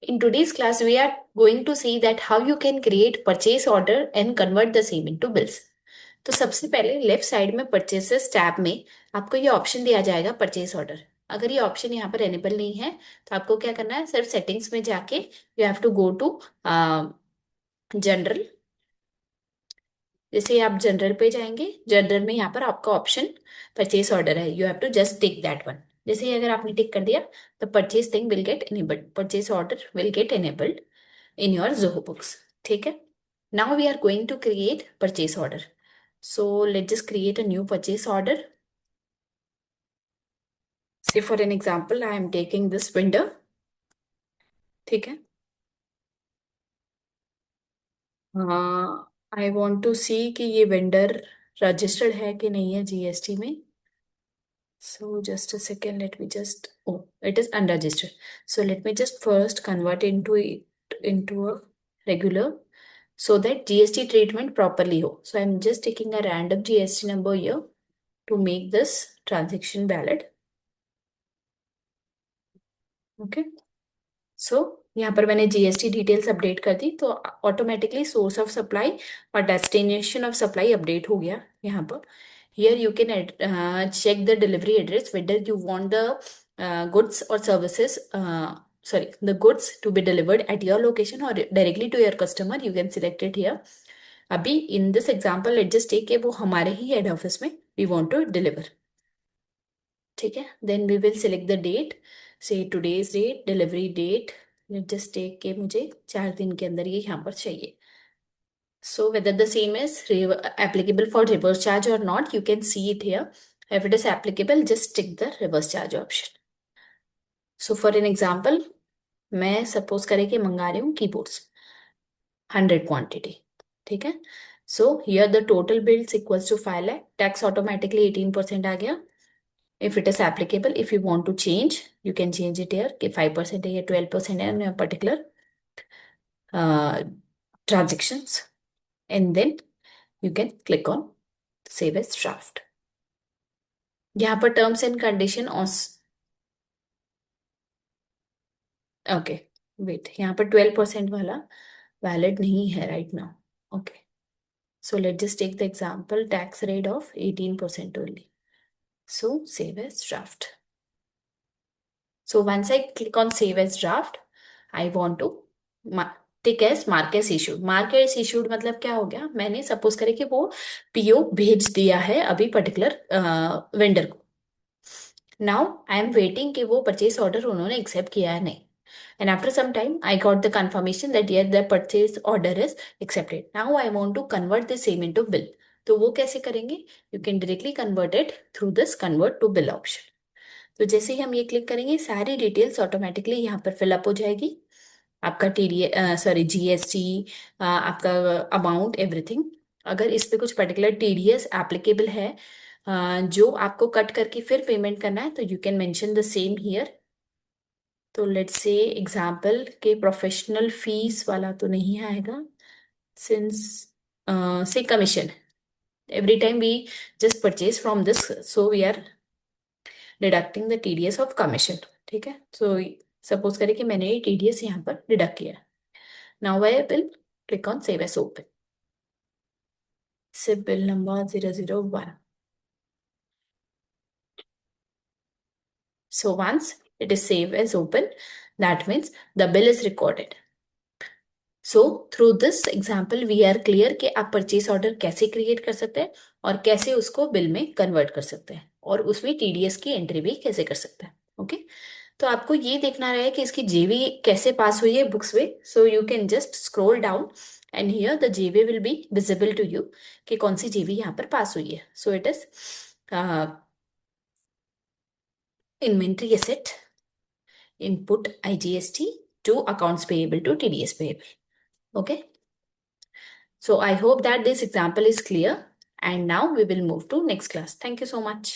In today's class, we are going to see that how you can create purchase order and convert the same into bills. तो सबसे पहले left side में purchases tab में आपको ये option दिया जाएगा परचेस ऑर्डर। अगर ये ऑप्शन यहाँ पर एनेबल नहीं है तो आपको क्या करना है, सिर्फ सेटिंग्स में जाके you have to go to general. जैसे आप जनरल पे जाएंगे, जनरल में यहाँ पर आपका ऑप्शन परचेस ऑर्डर है, you have to just tick that one. जैसे ही अगर आपने टिक कर दिया तो purchase thing will get enabled, purchase order will get enabled in your Zoho books. ठीक है। Now we are going to create purchase order. So let's just create a new purchase order. Say for an example, I am taking this vendor. ठीक है। I want to see कि ये vendor registered है कि नहीं है GST में। So just a second, let me just, oh, it is unregistered. So let me just first convert into a regular so that GST treatment properly ho. So I'm just taking a random GST number here to make this transaction valid. Okay. सो यहाँ पर मैंने GST details update कर दी तो automatically source of supply और destination of supply update हो गया यहाँ पर। Here you can check the delivery address whether you want the goods और services, sorry, the goods to be delivered at your location or directly to your customer. You can select it here. अभी in this example let's just take वो हमारे ही head office में we want to deliver. ठीक है। Then we will select the date, say today's date, delivery date. Just take के मुझे 4 दिन के अंदर ये यहाँ पर चाहिए। So whether the same is applicable for reverse charge or not, you can see it here. If it is applicable, just tick the reverse charge option. So for an example, मैं सपोज करें कि मंगा रही हूँ keyboards 100 quantity. ठीक है। So here the total bills equals to 5 lakh, tax automatically 18% आ गया। If it is applicable, if you want to change, you can change it here कि 5% है या 12% है in a particular transactions, and then you can click on save as draft. यहाँ पर terms and condition okay, wait, यहाँ पर 12% वाला valid नहीं है right now. Okay, so let's just take the example tax rate of 18% only. So save as draft. So once I click on save as draft, I want to tick as mark as issued. Mark as issued मतलब क्या हो गया, मैंने suppose करे कि वो PO भेज दिया है अभी पर्टिकुलर वेंडर को। नाउ आई एम वेटिंग कि वो परचेज ऑर्डर उन्होंने एक्सेप्ट किया है नहीं, and after some time I got the confirmation that yes the purchase order is accepted. Now I want to convert this same into bill. तो वो कैसे करेंगे, you can directly convert it through this convert to bill option. तो जैसे ही हम ये click करेंगे सारी डिटेल्स ऑटोमेटिकली यहाँ पर फिलअप हो जाएगी। आपका टीडीए सॉरी जीएसटी, आपका अमाउंट, एवरीथिंग। अगर इस पे कुछ पर्टिकुलर टीडीएस एप्लीकेबल है जो आपको कट करके फिर पेमेंट करना है, तो you can mention the same here. तो लेट्स से एग्जांपल के प्रोफेशनल फीस वाला तो नहीं आएगा सिंस से commission, every time we just purchase from this, so we are deducting the TDS of commission। ठीक है। सो सपोज करें कि मैंने ये TDS यहाँ पर डिडक्ट किया। Now I will click on save as open. सिप bill number 001। So once it is saved as open, that means the bill is recorded. So through this example we are clear कि आप purchase order कैसे create कर सकते हैं और कैसे उसको बिल में कन्वर्ट कर सकते हैं और उसमें टीडीएस की एंट्री भी कैसे कर सकते हैं। ओके, तो आपको ये देखना रहे कि इसकी जेवी कैसे पास हुई है बुक्स में। So you can just scroll down and here the JV will be visible to you कि कौन सी जेवी यहाँ पर पास हुई है। So it is inventory asset input IGST to accounts payable to TDS payable. Okay. So I hope that this example is clear, and now we will move to next class. Thank you so much.